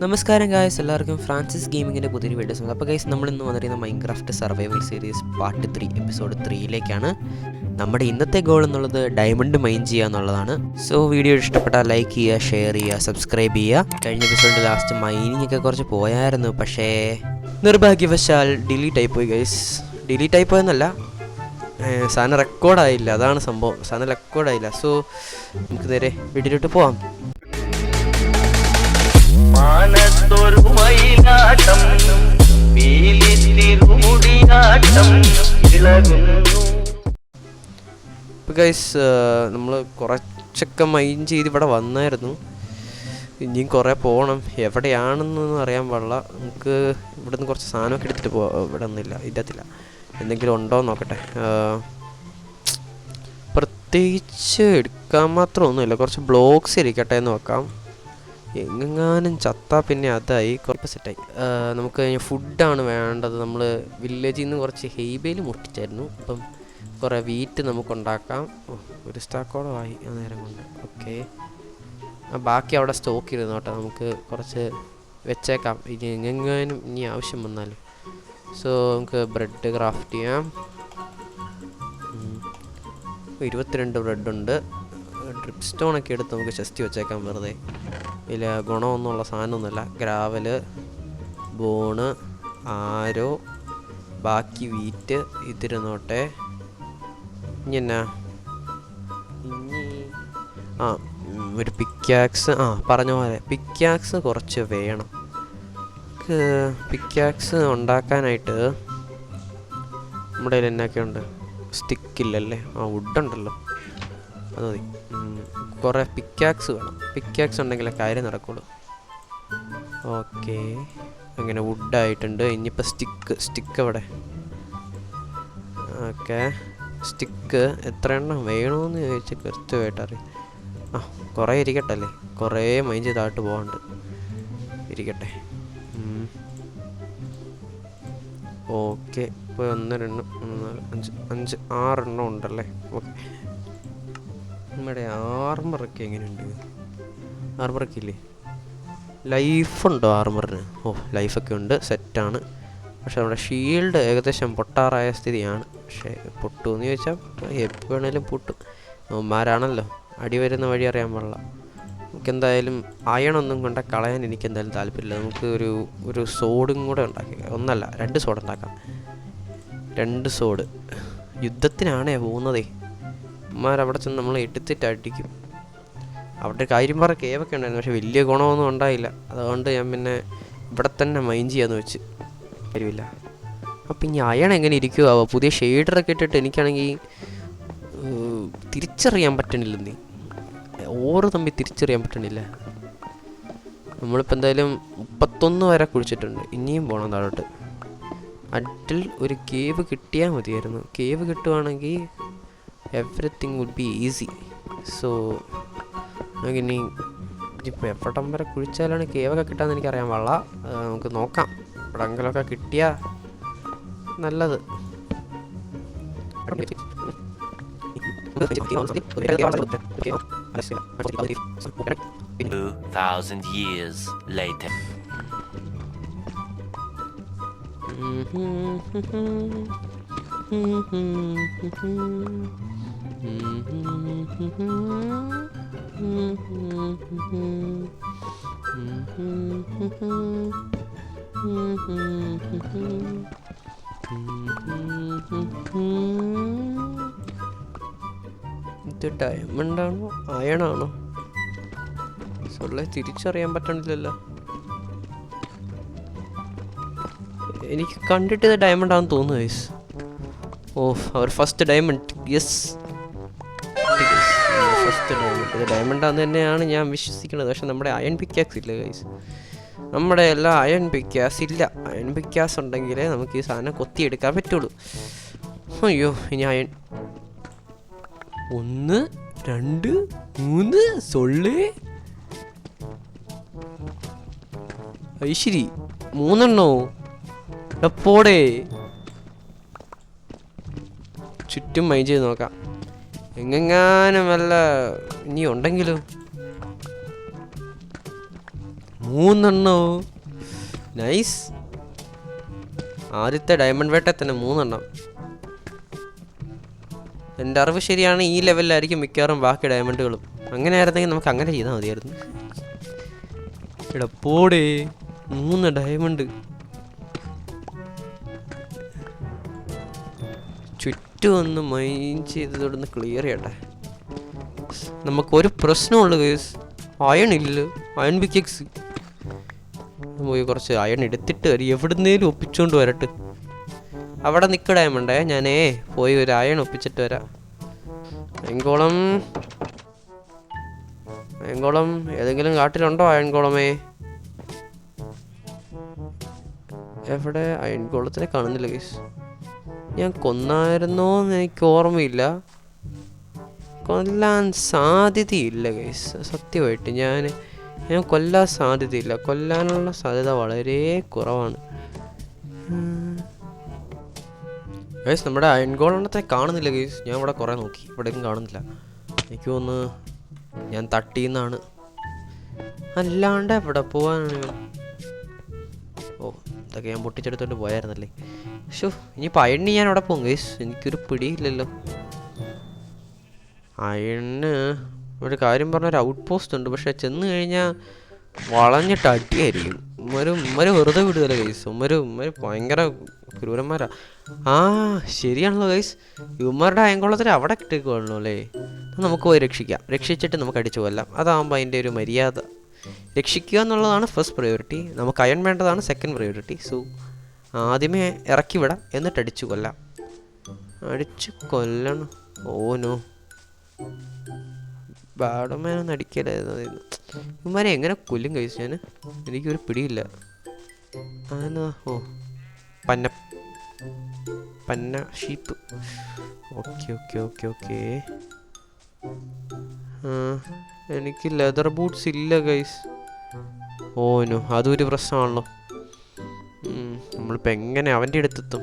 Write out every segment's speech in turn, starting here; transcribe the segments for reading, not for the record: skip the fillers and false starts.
നമസ്കാരം ഗായ്സ്, എല്ലാവർക്കും ഫ്രാൻസിസ് ഗെയിമിങ്ങിൻ്റെ പുതിയൊരു വീഡിയോസ് ഉണ്ട്. അപ്പോൾ ഗൈസ്, നമ്മളിന്ന് വന്നിരിക്കുന്ന Minecraft survival series part 3 episode 3ലേക്കാണ്. നമ്മുടെ ഇന്നത്തെ ഗോൾ എന്നുള്ളത് ഡയമണ്ട് മൈൻ ചെയ്യുക എന്നുള്ളതാണ്. സോ വീഡിയോ ഇഷ്ടപ്പെട്ടാൽ ലൈക്ക് ചെയ്യുക, ഷെയർ ചെയ്യുക, സബ്സ്ക്രൈബ് ചെയ്യുക. കഴിഞ്ഞ എപ്പിസോഡിൽ ലാസ്റ്റ് മൈനിങ് ഒക്കെ കുറച്ച് പോയായിരുന്നു, പക്ഷേ നിർഭാഗ്യവശാൽ ഡിലീറ്റ് ആയിപ്പോയി ഗൈസ്. ഡിലീറ്റ് ആയിപ്പോയെന്നല്ല, സാധനം റെക്കോർഡായില്ല, അതാണ് സംഭവം. സാധനം റെക്കോർഡായില്ല. സോ നമുക്ക് നേരെ വീഡിയോയിലോട്ട് പോവാം. ഇപ്പം ഗൈസ്, നമ്മൾ കുറച്ചൊക്കെ മൈൻ ചെയ്ത് ഇവിടെ വന്നായിരുന്നു. ഇനിയും കുറേ പോകണം. എവിടെയാണെന്നൊന്നും അറിയാൻ പാടില്ല. നമുക്ക് ഇവിടെ നിന്ന് കുറച്ച് സാധനമൊക്കെ എടുത്തിട്ട് പോവാം. ഇവിടെ ഒന്നുമില്ല, ഇല്ലത്തില്ല. എന്തെങ്കിലും ഉണ്ടോ എന്ന് നോക്കട്ടെ. പ്രത്യേകിച്ച് എടുക്കാൻ മാത്രമൊന്നുമില്ല. കുറച്ച് ബ്ലോക്സ് ഇരിക്കട്ടെ എന്ന് നോക്കാം. എങ്ങാനും ചത്താൽ പിന്നെ അതായി കുറച്ച് സെറ്റായി. നമുക്ക് ഫുഡാണ് വേണ്ടത്. നമ്മൾ വില്ലേജിൽ നിന്ന് കുറച്ച് ഹെയ്ബേൽ മുട്ടിച്ചായിരുന്നു. അപ്പം കുറേ വീറ്റ് നമുക്കുണ്ടാക്കാം. ഒരു സ്റ്റാക്കോളം ആയി ആ നേരം കൊണ്ട്. ഓക്കെ, ബാക്കി അവിടെ സ്റ്റോക്ക് ചെയ്ത് നോട്ടെ. നമുക്ക് കുറച്ച് വെച്ചേക്കാം, ഇനി എങ്ങാനും ഇനി ആവശ്യം വന്നാൽ. സോ നമുക്ക് ബ്രെഡ് ക്രാഫ്റ്റ് ചെയ്യാം. 22 ബ്രെഡുണ്ട്. ഡ്രിപ്പ് സ്റ്റോണൊക്കെ എടുത്ത് നമുക്ക് ചെസ്റ്റ് വെച്ചേക്കാം വെറുതെ. ഇതിൽ ഗുണമൊന്നുമുള്ള സാധനമൊന്നുമില്ല. ഗ്രാവല്, ബോണ്, ആരോ, ബാക്കി വീറ്റ് ഇതിരുന്നോട്ടെ. ഇനി എന്നാ, ഇനി ഒരു പിക്കാക്സ്. പറഞ്ഞ പോലെ പിക്കാക്സ് കുറച്ച് വേണം. പിക്കാക്സ് ഉണ്ടാക്കാനായിട്ട് നമ്മുടെ കയ്യിൽ എന്നൊക്കെയുണ്ട്? സ്റ്റിക്കില്ലല്ലേ? വുഡുണ്ടല്ലോ, അത് മതി. കുറേ പിക്കാക്സ് വേണം. പിക്കാക്സ് ഉണ്ടെങ്കിലേ കാര്യം നടക്കുള്ളൂ. ഓക്കെ, അങ്ങനെ വുഡായിട്ടുണ്ട്. ഇനിയിപ്പോൾ സ്റ്റിക്ക് അവിടെ. ഓക്കെ, സ്റ്റിക്ക് എത്ര എണ്ണം വേണമെന്ന് ചോദിച്ചാൽ കൃത്യമായിട്ട് അറിയാം. കുറേ ഇരിക്കട്ടെ അല്ലേ, കുറേ മൈൻ ചെയ്തായിട്ട് പോകാണ്ട്. ഇരിക്കട്ടെ. ഓക്കെ, ഇപ്പോൾ 1 2 3 4 5 6 എണ്ണം ഉണ്ടല്ലേ. ഓക്കെ, നമ്മുടെ ആർമറൊക്കെ എങ്ങനെയുണ്ട്? ആർമറൊക്കെ ഇല്ലേ? ലൈഫുണ്ടോ ആർമറിന്? ലൈഫൊക്കെ ഉണ്ട്, സെറ്റാണ്. പക്ഷെ നമ്മുടെ ഷീൽഡ് ഏകദേശം പൊട്ടാറായ സ്ഥിതിയാണ്. പക്ഷേ പൊട്ടുമെന്ന് ചോദിച്ചാൽ എപ്പോൾ വേണേലും പൊട്ടും. അവന്മാരാണല്ലോ, അടി വരുന്ന വഴി അറിയാൻ പാടില്ല. നമുക്കെന്തായാലും അയണൊന്നും കൊണ്ട് കളയാൻ എനിക്കെന്തായാലും താല്പര്യമില്ല. നമുക്ക് ഒരു സോഡും കൂടെ ഉണ്ടാക്കി, 1 അല്ല 2 സോഡ് ഉണ്ടാക്കാം. 2 സോഡ് യുദ്ധത്തിനാണേ പോകുന്നതേ. അവിടെ ചെന്ന് നമ്മൾ എടുത്തിട്ട് അടിക്കും. അവിടെ കാര്യം പറ കേവൊക്കെ ഉണ്ടായിരുന്നു, പക്ഷെ വലിയ ഗുണമൊന്നും ഉണ്ടായില്ല. അതുകൊണ്ട് ഞാൻ പിന്നെ ഇവിടെ തന്നെ മൈൻ ചെയ്യാന്ന് വെച്ച് കാര്യമില്ല. അപ്പം ഇനി അയൺ എങ്ങനെ ഇരിക്കുമോ? പുതിയ ഷെയ്ഡറൊക്കെ ഇട്ടിട്ട് എനിക്കാണെങ്കിൽ തിരിച്ചറിയാൻ പറ്റണില്ലെന്നേ. ഓറ് തമ്മിൽ തിരിച്ചറിയാൻ പറ്റണില്ല. നമ്മളിപ്പോൾ എന്തായാലും 31 വരെ കുഴിച്ചിട്ടുണ്ട്. ഇനിയും പോകണം താഴോട്ട്. അഡിൽ ഒരു കേവ് കിട്ടിയാൽ മതിയായിരുന്നു. കേവ് കിട്ടുവാണെങ്കിൽ everything would be easy. So നമുക്കിനി ഇപ്പോൾ എവിടം വരെ കുഴിച്ചാലാണ് കേവൊക്കെ കിട്ടാമെന്ന് എനിക്കറിയാൻ പാടില്ല. നമുക്ക് നോക്കാം. എവിടെങ്കിലൊക്കെ കിട്ടിയാൽ നല്ലത്. 2000 years later. ഇത് ഡയമണ്ടാണോ അയണാണോ? സൊല്ലെ തിരിച്ചറിയാൻ പറ്റണില്ലല്ലോ. എനിക്ക് കണ്ടിട്ട് ഇത് ഡയമണ്ട് ആണെന്ന് തോന്നുന്നു guys. Our first diamond. Yes, first diamond. ഇത് ഡയമണ്ട് ആണെന്ന് തന്നെയാണ് ഞാൻ വിശ്വസിക്കുന്നത്. പക്ഷെ നമ്മുടെ അയൺ പിക്കാക്സ് ഇല്ല ഗൈസ്. നമ്മുടെ എല്ലാം അയൺ പിക്കാസ് ഇല്ല. അയൺ പിക്കാസ് ഉണ്ടെങ്കിലേ നമുക്ക് ഈ സാധനം കൊത്തിയെടുക്കാൻ പറ്റുള്ളൂ. അയ്യോ, ഇനി അയൺ 1 2 3 സൊള്ളേ. ഐശ്വരി 3 എണ്ണോ? എപ്പോടെ ചുറ്റും മൈൻ ചെയ്ത് നോക്കാം. എങ്ങാനും വല്ല ഇനി ഉണ്ടെങ്കിലോ? 3 നൈസ്. ആദ്യത്തെ ഡയമണ്ട് വേട്ട തന്നെ 3. എൻ്റെ അറിവ് ശരിയാണ്, ഈ ലെവലിലായിരിക്കും മിക്കവാറും ബാക്കി ഡയമണ്ടുകളും. അങ്ങനെ ആയിരുന്നെങ്കിൽ നമുക്ക് അങ്ങനെ ചെയ്താൽ മതിയായിരുന്നു. പോടേ 3 ഡയമണ്ട്. ചുറ്റും ഒന്ന് മൈൻഡ് ചെയ്തോടൊന്ന് ക്ലിയർ ചെയ്യട്ടെ. നമുക്കൊരു പ്രശ്നമുള്ളൂ ഗൈസ്, അയൺ ഇല്ല. അയൺ പിക്കെക്സ് പോയി കുറച്ച് അയൺ എടുത്തിട്ട് വരും, എവിടുന്നേലും ഒപ്പിച്ചുകൊണ്ട് വരട്ടെ. അവിടെ നിൽക്ക ഡയമണ്ടേ, ഞാനേ പോയി ഒരു അയൺ ഒപ്പിച്ചിട്ട് വരാം. അയൺകോളം ഏതെങ്കിലും കാട്ടിലുണ്ടോ അയൺകോളമേ? എവിടെ? അയൺകോളത്തിനെ കാണുന്നില്ല ഗൈസ്. ഞാൻ കൊന്നായിരുന്നോന്ന് എനിക്ക് ഓർമ്മയില്ല. കൊല്ലാൻ സാധ്യതയില്ല ഗൈസ്, സത്യമായിട്ട് ഞാൻ കൊല്ലാൻ സാധ്യതയില്ല. കൊല്ലാനുള്ള സാധ്യത വളരെ കുറവാണ് ഗൈസ്. നമ്മുടെ അയൺകോളത്തെ കാണുന്നില്ല ഗൈസ്. ഞാൻ ഇവിടെ കുറേ നോക്കി, ഇവിടെയും കാണുന്നില്ല. എനിക്ക് തോന്നുന്നു ഞാൻ തട്ടിന്നാണ്, അല്ലാണ്ട് എവിടെ പോവാനാണ്? ഓ, ഇതൊക്കെ ഞാൻ പൊട്ടിച്ചെടുത്തോണ്ട് പോയായിരുന്നല്ലേ. ഷോ, ഇനിയിപ്പോൾ അയണിന് ഞാൻ അവിടെ പോകും ഗൈസ്, എനിക്കൊരു പിടിയില്ലല്ലോ. അയണിന് ഒരു കാര്യം പറഞ്ഞൊരു ഔട്ട് പോസ്റ്റ് ഉണ്ട്, പക്ഷെ ചെന്ന് കഴിഞ്ഞാൽ വളഞ്ഞിട്ട് അടിയായിരിക്കും. ഉമ്മര് വെറുതെ വിടുകയല്ല ഗൈസ്. ഉമ്മര് ഭയങ്കര ക്രൂരന്മാരാ. ആ ശരിയാണല്ലോ ഗൈസ്, ഇവന്മാരുടെ അയൻകുളത്തിൽ അവിടെ കിട്ടിക്കോളണോ അല്ലേ? നമുക്ക് പോയി രക്ഷിച്ചിട്ട് നമുക്ക് അടിച്ചു കൊല്ലാം. അതാകുമ്പോൾ അതിൻ്റെ ഒരു മര്യാദ. രക്ഷിക്കുക എന്നുള്ളതാണ് ഫസ്റ്റ് പ്രയോറിറ്റി, നമുക്ക് അയൺ വേണ്ടതാണ് സെക്കൻഡ് പ്രയോറിറ്റി. സോ ആദ്യമേ ഇറക്കി വിടാം, എന്നിട്ട് അടിച്ചു കൊല്ലാം. അടിച്ചു കൊല്ലണം. ഓനോ ബാഡോമാനൊന്നും അടിക്കലായിരുന്നു. ഇവന്മാരെ എങ്ങനെ കൊല്ലും കഴിച്ചു ഞാൻ? എനിക്കൊരു പിടിയില്ല. ഓ, പന്ന ഷീപ്പ്. ഓക്കെ. എനിക്ക് ലെതർ ബൂട്ട്സ് ഇല്ല ഗൈസ്. ഓനോ, അതൊരു പ്രശ്നമാണല്ലോ. നമ്മളിപ്പോൾ എങ്ങനെ അവൻ്റെ അടുത്തെത്തും?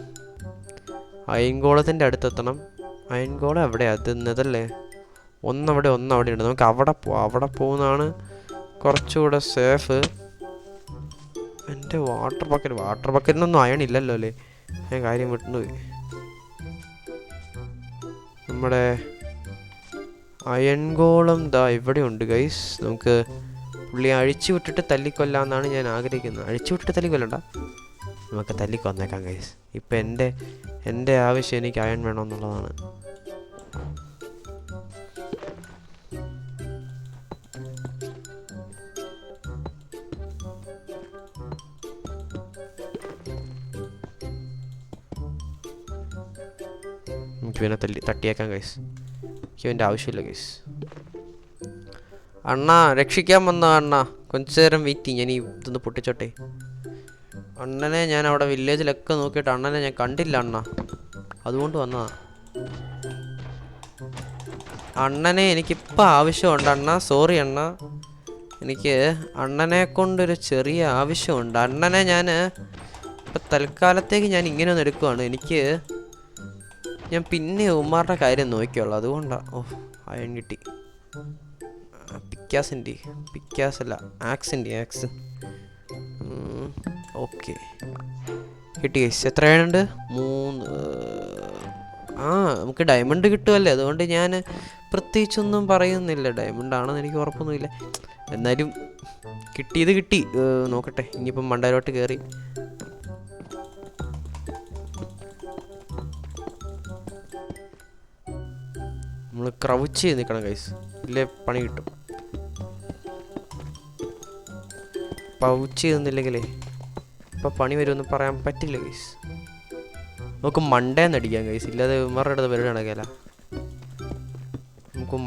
അയൻകോളത്തിൻ്റെ അടുത്തെത്തണം. അയൻകോളം എവിടെയാ? അത് ഇന്നതല്ലേ? ഒന്നവിടെ ഉണ്ട്. നമുക്ക് അവിടെ പോകുന്നതാണ് കുറച്ചുകൂടെ സേഫ്. എൻ്റെ വാട്ടർ ബക്കറ്റിനൊന്നും അയൺ ഇല്ലല്ലോ അല്ലേ? ഞാൻ കാര്യം വിട്ടുപോയി. നമ്മുടെ അയൺകോളം ദാ ഇവിടെ ഉണ്ട് ഗൈസ്. നമുക്ക് പുള്ളി അഴിച്ചു വിട്ടിട്ട് തല്ലിക്കൊല്ലാന്നാണ് ഞാൻ ആഗ്രഹിക്കുന്നത്. അഴിച്ചു വിട്ടിട്ട് തല്ലിക്കൊല്ലണ്ട, നമുക്ക് തല്ലിക്കൊന്നേക്കാം ഗൈസ്. ഇപ്പം എൻ്റെ ആവശ്യം എനിക്ക് അയൺ വേണമെന്നുള്ളതാണ്. നമുക്ക് പിന്നെ തട്ടിയേക്കാം ഗൈസ്. എനിക്ക് എൻ്റെ ആവശ്യമില്ല ഗൈസ്. അണ്ണാ രക്ഷിക്കാൻ വന്ന അണ്ണാ, കുറച്ചു നേരം വെയിറ്റ് ചെയ്യും. ഞാൻ ഈ ഇതൊന്ന് പൊട്ടിച്ചോട്ടെ. അണ്ണനെ ഞാൻ അവിടെ വില്ലേജിലൊക്കെ നോക്കിയിട്ട് അണ്ണനെ ഞാൻ കണ്ടില്ല അണ്ണാ, അതുകൊണ്ട് വന്നതാ. അണ്ണനെ എനിക്കിപ്പോൾ ആവശ്യമുണ്ട് അണ്ണാ. സോറി അണ്ണാ, എനിക്ക് അണ്ണനെ കൊണ്ടൊരു ചെറിയ ആവശ്യമുണ്ട്. അണ്ണനെ ഞാൻ ഇപ്പം തൽക്കാലത്തേക്ക് ഞാൻ ഇങ്ങനെ ഒന്ന് എടുക്കുവാണ്. ഞാൻ പിന്നെ ഉമ്മാരുടെ കാര്യം നോക്കിയുള്ളൂ, അതുകൊണ്ടാണ്. ഓ, അയൺ കിട്ടി. പിക്കാസല്ല, ആക്സ്. ഓക്കെ, കിട്ടി ഗൈസ്. എത്ര അയണുണ്ട്? 3. നമുക്ക് ഡയമണ്ട് കിട്ടുമല്ലേ, അതുകൊണ്ട് ഞാൻ പ്രത്യേകിച്ചൊന്നും പറയുന്നില്ല. ഡയമണ്ട് ആണെന്ന് എനിക്ക് ഉറപ്പൊന്നുമില്ല, എന്നാലും കിട്ടിയത് കിട്ടി. നോക്കട്ടെ, ഇനിയിപ്പം മണ്ടയിലോട്ട് കയറി നമ്മൾ ക്രൗച്ച് ചെയ്ത് നിൽക്കണം ഗൈസ്, ഇല്ലേ പണി കിട്ടും. പൗച്ച് ചെയ്തെന്നില്ലെങ്കിലേ ഇപ്പം പണി വരുമെന്ന് പറയാൻ പറ്റില്ല ഗൈസ്. നമുക്ക് മണ്ടേന്ന് അടിക്കാം ഗൈസ്, ഇല്ലാതെ ഇവന്മാരുടെ അടുത്ത് പരിപാടി നടക്കില്ല. നമുക്ക്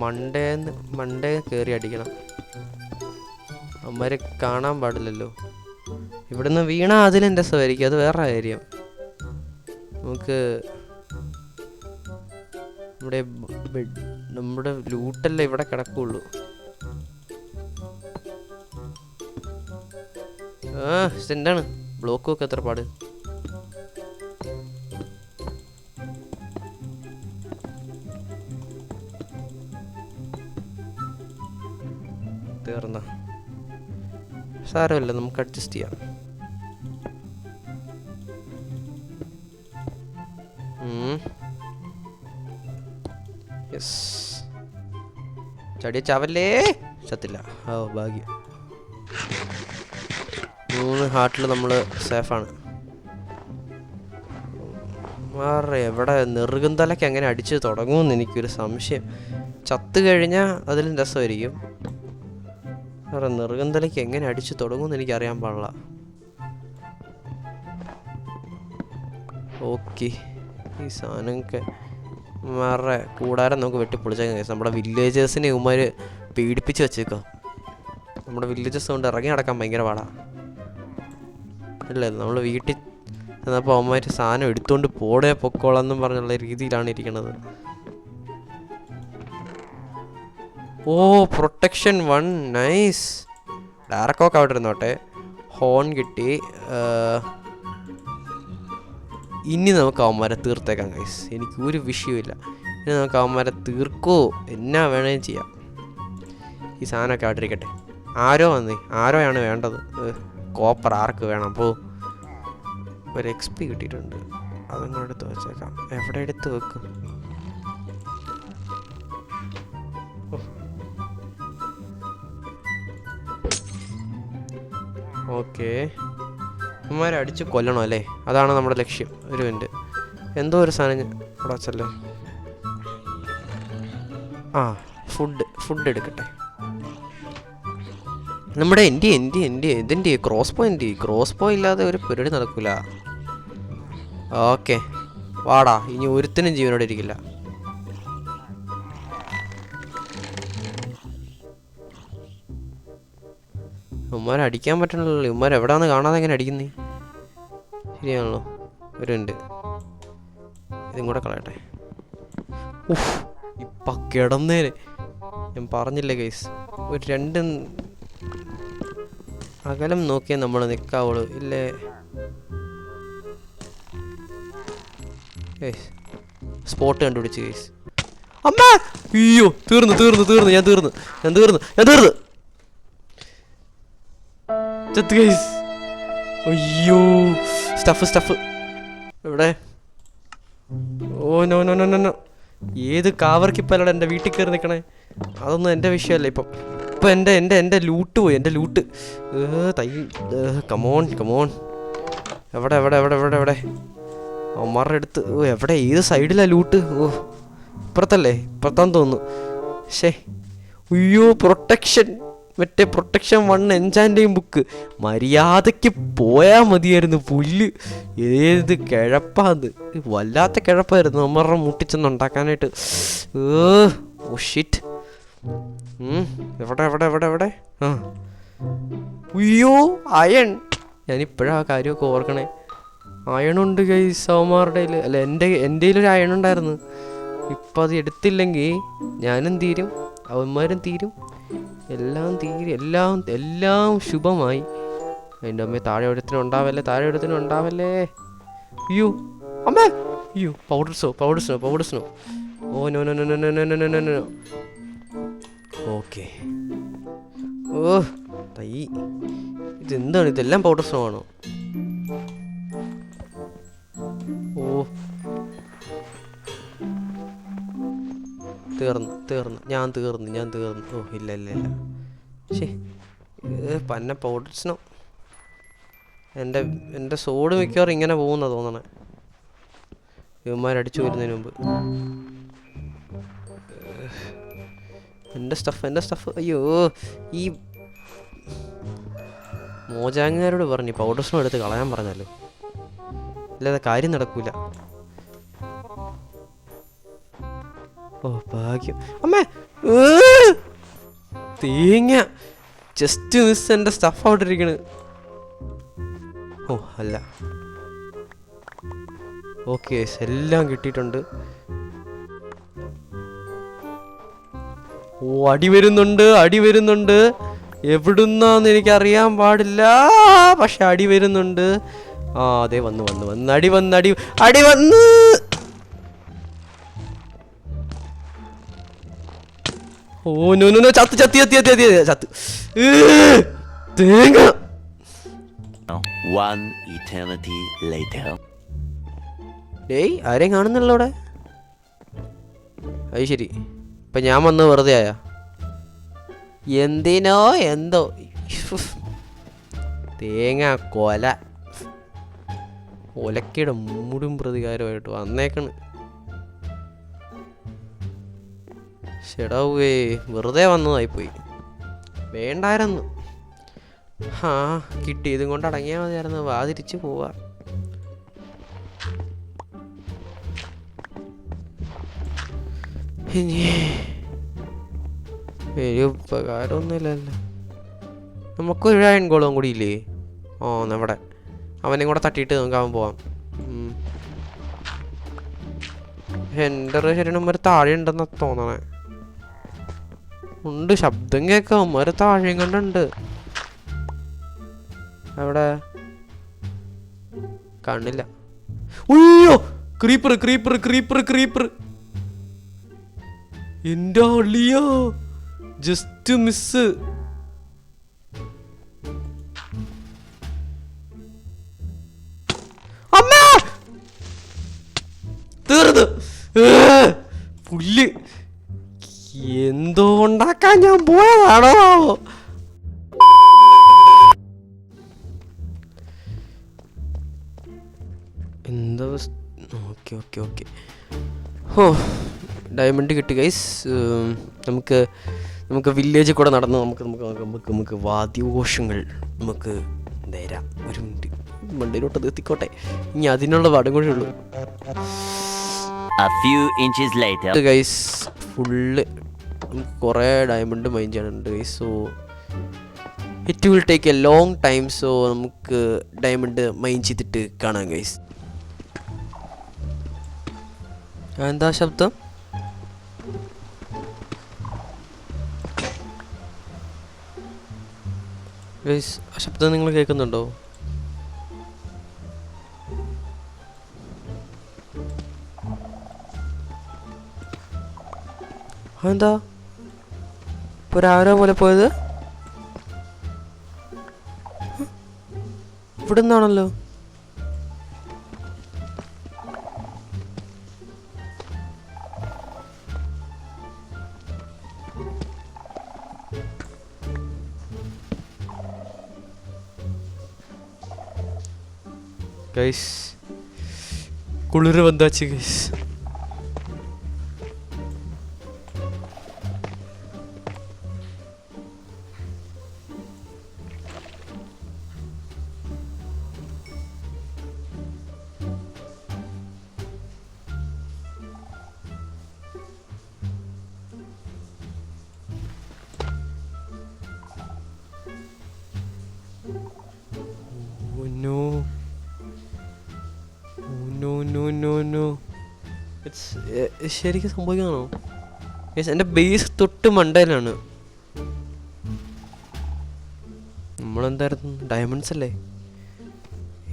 മണ്ടേ കയറി അടിക്കണം. അവന്മാരെ കാണാൻ പാടില്ലല്ലോ. ഇവിടുന്ന് വീണാൽ അതിലും രസമായിരിക്കും, അത് വേറെ കാര്യം. നമുക്ക് നമ്മുടെ ലൂട്ടല്ലേ ഇവിടെ കിടക്കുള്ളൂ. എന്താണ് ബ്ലോക്ക് ഒക്കെ എത്ര പാട്? തീർന്ന സാരമില്ല, നമുക്ക് അഡ്ജസ്റ്റ് ചെയ്യാം. യെസ്, ചടിയ ചാവല്ലേ, ചത്തില്ല. ഓ ഭാഗ്യം. 3 ഹാർട്ടിൽ നമ്മൾ സേഫാണ്. വേറെ എവിടെ നെറുകും തലയ്ക്ക് അങ്ങനെ അടിച്ച് തുടങ്ങുമെന്ന് എനിക്കൊരു സംശയം. ചത്ത് കഴിഞ്ഞാൽ അതിലും രസമായിരിക്കും. വേറെ നെറുകും തലയ്ക്ക് എങ്ങനെ അടിച്ച് തുടങ്ങുമെന്ന് എനിക്കറിയാൻ പാടില്ല. ഓക്കെ, ഈ സാധനമൊക്കെ വേറെ കൂടാരം നമുക്ക് വെട്ടിപ്പൊളിച്ചേക്കാം. നമ്മുടെ വില്ലേജേഴ്സിനെ ഇവന്മാർ പീഡിപ്പിച്ച് വെച്ചേക്കാം. നമ്മുടെ വില്ലേജസ് കൊണ്ട് ഇറങ്ങി നടക്കാൻ ഭയങ്കര പാടാണ്. അല്ലേ, നമ്മൾ വീട്ടിൽ എന്നപ്പോൾ അവന്മാർ സാധനം എടുത്തുകൊണ്ട് പോടേ പൊക്കോളെന്നും പറഞ്ഞുള്ള രീതിയിലാണ് ഇരിക്കുന്നത്. ഓ, പ്രൊട്ടക്ഷൻ 1, നൈസ്. ഡയറക്റ്റൊക്കെ അവിടെ ഇരുന്നോട്ടെ. ഹോൺ കിട്ടി. ഇനി നമുക്ക് അവന്മാരെ തീർത്തേക്കാം ഗൈസ്. എനിക്ക് ഒരു വിഷയമില്ല. ഇനി നമുക്ക് അവന്മാരെ തീർക്കോ എന്നാ വേണേലും ചെയ്യാം. ഈ സാധനമൊക്കെ അവിടെ ഇരിക്കട്ടെ. ആരോയാണ് വേണ്ടത്? കോപ്പർ ആർക്ക് വേണം? അപ്പോൾ ഒരു XP കിട്ടിയിട്ടുണ്ട്, അതങ്ങോട്ട് എടുത്ത് വെച്ചേക്കാം. എവിടെ എടുത്ത് വെക്കും? ഓക്കെ, ഇവന്മാരെ അടിച്ച് കൊല്ലണം അല്ലേ? അതാണ് നമ്മുടെ ലക്ഷ്യം. ഒരു മിനിറ്റ്, എന്തോ ഒരു സാധനം അവിടെ വച്ചല്ലേ. ആ, ഫുഡ് എടുക്കട്ടെ. നമ്മുടെ ഇതിൻ്റെ ക്രോസ് പോ ഇല്ലാതെ ഒരു പരിപാടി നടക്കൂല. ഓക്കെ, വാടാ. ഇനി ഒരുത്തിനും ജീവനോടെ ഇരിക്കില്ല. ഉമ്മാരെ അടിക്കാൻ പറ്റണല്ലോ. ഉമ്മാർ എവിടാന്ന് കാണാതെ എങ്ങനെ അടിക്കുന്നേ? ശരിയാണല്ലോ. ഒരുണ്ട്, ഇതും കൂടെ കളയട്ടെ. ഉഫ്, ഇപ്പം കിടന്നേരെ. ഞാൻ പറഞ്ഞില്ലേ ഗൈസ്, ഒരു 2 അകലം നോക്കിയാൽ നമ്മൾ നിൽക്കാവുള്ളൂ. ഇല്ലേ, സ്പോട്ട് കണ്ടുപിടിച്ച് ഗൈസ്. അമ്മ, അയ്യോ, തീർന്നു. ഞാൻ തീർന്നു. ചത്ത് ഗൈസ്. അയ്യോ, സ്റ്റഫ് എവിടെ? Oh no. ഏത് കാവർക്കിപ്പല്ലട എൻ്റെ വീട്ടിൽ കയറി നിൽക്കണേ? അതൊന്നും എൻ്റെ വിഷയമല്ല. ഇപ്പം എൻ്റെ ലൂട്ട് പോയി. എൻ്റെ ലൂട്ട് കമോൺ. എവിടെ അമ്മമാരുടെ അടുത്ത്? ഓ, എവിടെ? ഏത് സൈഡിലാണ് ലൂട്ട്? ഓ, ഇപ്പുറത്താന്ന് തോന്നുന്നു. ശേ, അയ്യോ, മറ്റേ പ്രൊട്ടക്ഷൻ 1 എൻചാൻ്റെയും ബുക്ക് മര്യാദയ്ക്ക് പോയാൽ മതിയായിരുന്നു. പുല്ല്, ഏത് കിഴപ്പാന്ന്! വല്ലാത്ത കിഴപ്പായിരുന്നു അമ്മമാരുടെ മുട്ടിച്ചെന്ന് ഉണ്ടാക്കാനായിട്ട്. Oh shit. എവിടെ? ആ, അയ്യോ, അയൺ. ഞാനിപ്പോഴാ ആ കാര്യമൊക്കെ ഓർക്കണേ. അയണുണ്ട് ഗൈസ് അവന്മാരുടെ. അല്ല, എൻ്റെ ഒരു അയണുണ്ടായിരുന്നു. ഇപ്പം അത് എടുത്തില്ലെങ്കിൽ ഞാനും തീരും, അവന്മാരും തീരും, എല്ലാം ശുഭമായി. എൻ്റെ അമ്മ, താഴെ ഒരുത്തിനും ഉണ്ടാവല്ലേ. അയ്യോ അമ്മ, അയ്യോ, powder snow. Oh no. Okay. Oh തൈ, ഇതെന്താണ്? ഇതെല്ലാം പൗഡർ സ്നോ ആണോ? ഓ, തീർന്നു. ഞാൻ തീർന്നു. ഓ ഇല്ല. ശേ, പന്ന പൗഡർ സ്നോ. എൻ്റെ സോഡ് മിക്കവാറും ഇങ്ങനെ പോകുന്ന തോന്നണേ, ഇവന്മാരടിച്ചു വരുന്നതിന് മുമ്പ്. എൻ്റെ സ്റ്റഫ്. അയ്യോ, ഈ മോജാങ്ങാരോട് പറഞ്ഞു പൗഡർ സ്നോ എടുത്ത് കളയാൻ പറഞ്ഞല്ലോ, അല്ലാതെ കാര്യം നടക്കൂല. ഓ ഭാഗ്യം. അമ്മേ, തേങ്ങ ജസ്റ്റ് മിസ്. എൻ്റെ സ്റ്റഫ് അവിടെ ഇരിക്കണ്. ഓ അല്ല, ഓക്കെ, എല്ലാം കിട്ടിയിട്ടുണ്ട്. ഓ, അടി വരുന്നുണ്ട്. എവിടുന്നാന്ന് എനിക്കറിയാൻ പാടില്ല, പക്ഷെ അടി വരുന്നുണ്ട്. ആ, അതെ, വന്ന് അടി വന്ന്. ഓ നോ, ചത്ത്. തേങ്ങ. One eternity later. ഡേയ് ആരെയും കാണുന്നില്ല അവിടെ. അത് ശരി, ഇപ്പം ഞാൻ വന്ന് വെറുതെ ആയ എന്തിനോ എന്തോ. തേങ്ങ കൊല ഒലക്കയുടെ മൂടും പ്രതികാരമായിട്ട് വന്നേക്കണ്. ഷെടാവേ വെറുതെ വന്നതായിപ്പോയി, വേണ്ടായിരുന്നു. ആ കിട്ടി, ഇതും കൊണ്ട് അടങ്ങിയാൽ മതിയായിരുന്നു. വാതിരിച്ച് പോവാ. ഇനി വലിയ ഉപകാരമൊന്നുമില്ലല്ലോ. നമുക്കൊരു അയൺ ഗോളും കൂടി ഇല്ലേ? ഓ നമ്മുടെ അവനെയും കൂടെ തട്ടിയിട്ട് നമുക്ക് അവൻ പോവാം. എൻ്റെ ശരീരം ഒരു താഴെ ഉണ്ടെന്നാ തോന്നണേ. ഉണ്ട്, ശബ്ദം കേൾക്കാം. ഒരു താഴെയും കണ്ടുണ്ട്. അവിടെ കാണില്ല. ഉയ്യോ, ക്രീപ്പർ ക്രീപ്പർ ക്രീപ്പർ ക്രീപ്പർ. എൻ്റെ അളിയോ, ജസ്റ്റ് മിസ്. അമ്മ തീർന്നു. പുല്ല് എന്തോ ഉണ്ടാക്കാൻ ഞാൻ പോയതാണോ? എന്താ? Okay okay okay. Oh diamond കിട്ടി ഗൈസ്. നമുക്ക് നമുക്ക് വില്ലേജിൽ കൂടെ നടന്ന് നമുക്ക് നമുക്ക് നമുക്ക് നമുക്ക് വാദ്യഘോഷങ്ങൾ നമുക്ക് നേരാം. ഒരു മിനിറ്റ്, മണ്ടയിലോട്ട് എത്തിക്കോട്ടെ. ഇനി അതിനുള്ള പാടും കൂടെ ഉള്ളൂ. A few inches later. Guys full നമുക്ക് കുറേ ഡയമണ്ട് മൈൻ ചെയ്യാനുണ്ട് guys. So it will take A long time. So നമുക്ക് ഡയമണ്ട് മൈൻ ചെയ്തിട്ട് കാണാം ഗൈസ്. എന്താ ശബ്ദം? ഗൈസ് ആ ശബ്ദം നിങ്ങൾ കേൾക്കുന്നുണ്ടോ? എന്താ ഇപ്പോൾ രാവിലെ പോലെ പോയത്? ഇവിടെ നിന്നാണല്ലോ. ഗൈസ് കുളിര് വന്നാച്ച് ഗൈസ്. ശരിക്കും സംഭവിക്കാണോ? എൻ്റെ ബേസ് തൊട്ട് മണ്ടയിലാണ്. നമ്മളെന്തായിരുന്നു ഡയമണ്ട്സ് അല്ലേ?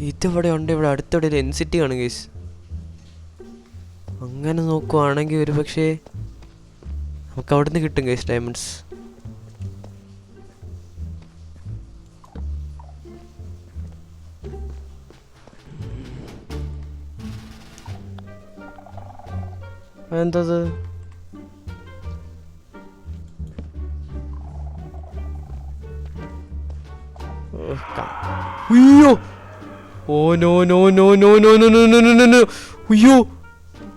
ഇതിവിടെ ഉണ്ട്, ഇവിടെ അടുത്തിവിടെ ഒരു എൻസിറ്റി ആണ് ഗേസ്. അങ്ങനെ നോക്കുവാണെങ്കിൽ ഒരു പക്ഷേ നമുക്ക് അവിടെ നിന്ന് കിട്ടും ഗേസ് ഡയമണ്ട്സ്. എന്തത്? അയ്യോ, oh no no no no no no no no no no. അയ്യോ,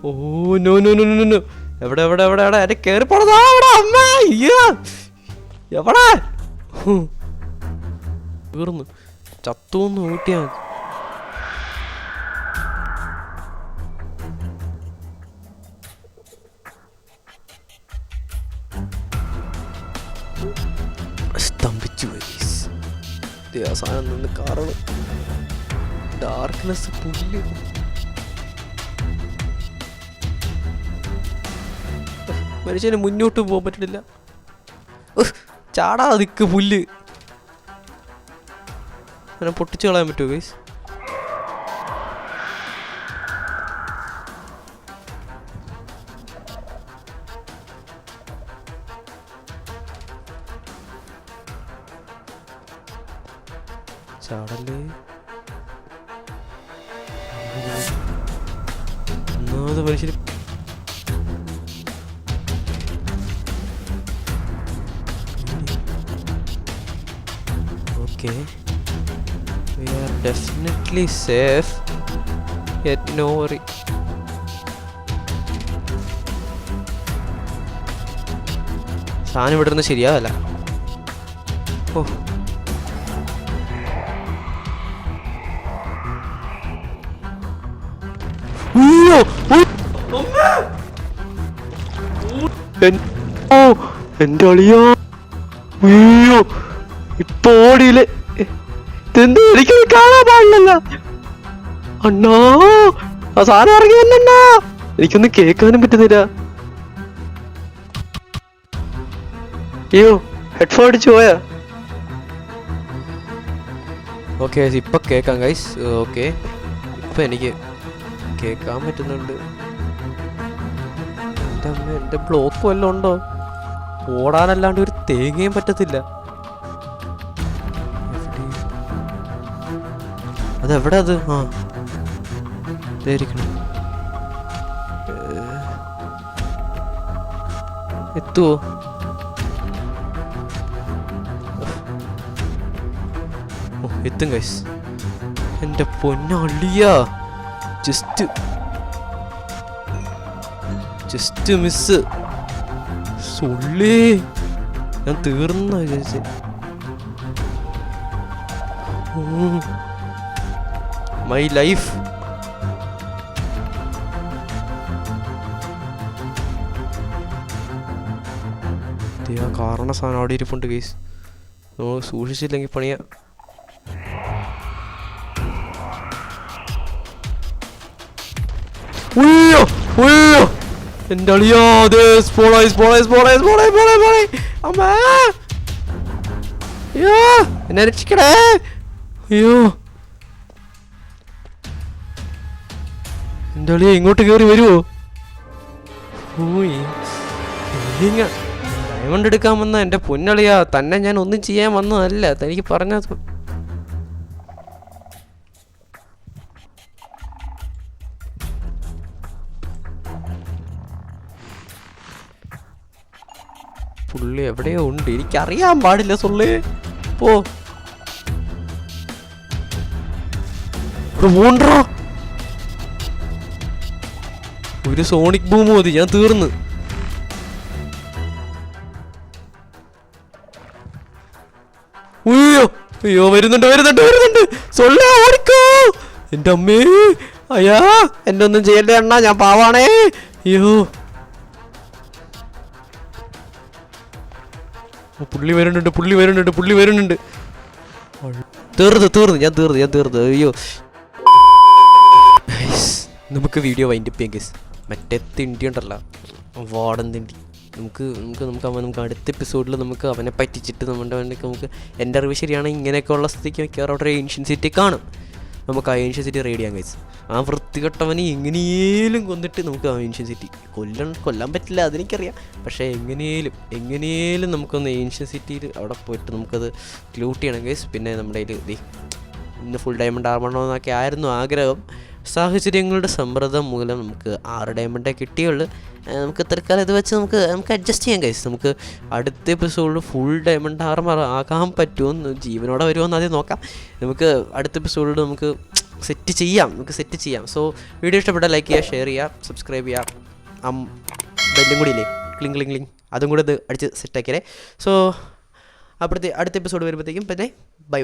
oh no no no no no. എവിടെ എവിടെ എവിടെ എവിടെ എന്നെ കയറി പോണതാ അവിടെ. അമ്മ അയ്യോ, എവിടെ തീർന്നു? ചത്തൂന്ന് ഊട്ടിയാ. സ്തംഭിച്ചു സാധനം നിന്ന് കാരണം ഡാർക്ക്നെസ് പുല്ല്. മനുഷ്യന് മുന്നോട്ട് പോകാൻ പറ്റണില്ല. ചാടാ നിക്ക് പുല്ല്. അങ്ങനെ പൊട്ടിച്ചു കളയാൻ പറ്റുമോ ഗൈസ്? ഒന്നാമത് മനുഷ്യർ okay we are definitely safe yet no worry. സാധനം ഇവിടെ നിന്ന് ശരിയാവല്ല. ഓ എന്റെ അളിയോ അയ്യോ ഇപ്പൊ ഓടിയില്ലേ ഇതെന്ത് എനിക്കത് കാണാൻ പാടില്ലല്ലോ അണ്ണാ ആ സാധനം ഇറങ്ങി വന്നണ്ണാ എനിക്കൊന്നും കേൾക്കാനും പറ്റുന്നില്ല അയ്യോ ഹെഡ്ഫോൺ അടിച്ചു പോയാ ഓക്കെ ഇപ്പൊ കേക്കാം ഗൈസ് ഓക്കെ ഇപ്പൊ എനിക്ക് കേൾക്കാൻ പറ്റുന്നുണ്ട് എൻ്റെ അമ്മ എൻ്റെ ബ്ലോക്ക് വല്ലതും ഉണ്ടോ ഓടാനല്ലാണ്ട് ഒരു തേങ്ങയും പറ്റത്തില്ല അതെവിടെ അത് ആ ഇതായിരിക്കണം എത്തുവോ ഓ എത്തും ഗൈസ് എൻ്റെ പൊന്നളിയാ ജസ്റ്റ് മിസ് സൊള്ളേ ഞാൻ തീർന്ന വിചാരിച്ചേ മൈ ലൈഫ് കാരണ സാധനം അവിടെ ഇരിപ്പുണ്ട് കേസ് നമ്മൾ സൂക്ഷിച്ചില്ലെങ്കിൽ പണിയാ എന്റെ അളിയോ അമ്മ അയ്യോ എന്നെ രക്ഷിക്കണേ അയ്യോ എന്റെ അളിയ ഇങ്ങോട്ട് കയറി വരുവോ ഡയമണ്ട് എടുക്കാൻ വന്ന എന്റെ പൊന്നളിയാ തന്നെ ഞാൻ ഒന്നും ചെയ്യാൻ വന്നതല്ല തനിക്ക് പറഞ്ഞ പുള്ളി എവിടെയോ ഉണ്ട് എനിക്കറിയാൻ പാടില്ല സൊള്ളേ പോ പോണ്ടോ ഒരു സോണിക് ബൂം മതി ഞാൻ തീർന്ന് അയ്യോ വരുന്നുണ്ട് സൊള്ളേ ഓടിക്കോ എന്റെ അമ്മേ അയ്യാ എന്നെ ഒന്നും ചെയ്യണ്ടേ അണ്ണാ ഞാൻ പാവാണേ അയ്യോ പുള്ളി വരുന്നുണ്ട് തീർന്ന് ഞാൻ തീർന്ന് അയ്യോ നമുക്ക് വീഡിയോ വൈൻഡ് അപ്പ് ചെയ്യാം ഗൈസ് മറ്റേ തിണ്ടി ഉണ്ടല്ലോ വാടൻ തിണ്ടി നമുക്ക് അടുത്ത എപ്പിസോഡിൽ നമുക്ക് അവനെ പറ്റിച്ചിട്ട് നമുക്ക് എൻ്റെ അറിവ് ശരിയാണെങ്കിൽ ഇങ്ങനെയൊക്കെയുള്ള സ്ഥിതിക്ക് മിക്കവാറും അവിടെ ഏൻഷ്യൻ സിറ്റി കാണും നമുക്ക് ആ ഏൻഷ്യൻ സിറ്റി റെയ്ഡ് ചെയ്യാൻ ഗൈസ് ആ വൃത്തികെട്ടവനെ എങ്ങനെയും കൊന്നിട്ട് നമുക്ക് ആ ഏൻഷ്യൻ സിറ്റി കൊല്ലാൻ പറ്റില്ല അതെനിക്കറിയാം പക്ഷേ എങ്ങനെയും നമുക്കൊന്ന് ഏൻഷ്യൻ സിറ്റിയിൽ അവിടെ പോയിട്ട് നമുക്കത് ലൂട്ട് ചെയ്യണം ഗൈസ് പിന്നെ നമ്മുടെ കയ്യിൽ ഇന്ന് ഫുൾ ഡയമണ്ട് ആർമണമെന്നൊക്കെ ആയിരുന്നു ആഗ്രഹം സാഹചര്യങ്ങളുടെ സമ്മർദ്ദം മൂലം നമുക്ക് 6 ഡയമണ്ടേ കിട്ടിയുള്ളൂ നമുക്ക് തൽക്കാലം ഇത് വെച്ച് നമുക്ക് അഡ്ജസ്റ്റ് ചെയ്യാം ഗൈസ് നമുക്ക് അടുത്ത എപ്പിസോഡിൽ ഫുൾ ഡയമണ്ട് ആർമർ ആകാൻ പറ്റുമോ ജീവനോടെ വരുമോ എന്ന് ആദ്യം നോക്കാം നമുക്ക് അടുത്ത എപ്പിസോഡിൽ നമുക്ക് സെറ്റ് ചെയ്യാം സോ വീഡിയോ ഇഷ്ടപ്പെട്ടാൽ ലൈക്ക് ചെയ്യുക ഷെയർ ചെയ്യുക സബ്സ്ക്രൈബ് ചെയ്യുക ബെല്ലും കൂടി ഇല്ലേ ക്ലിങ് അതും കൂടെ ഇത് അടിച്ച് സെറ്റാക്കിയേ സോ അടുത്ത എപ്പിസോഡ് വരുമ്പോഴത്തേക്കും പിന്നെ ബൈ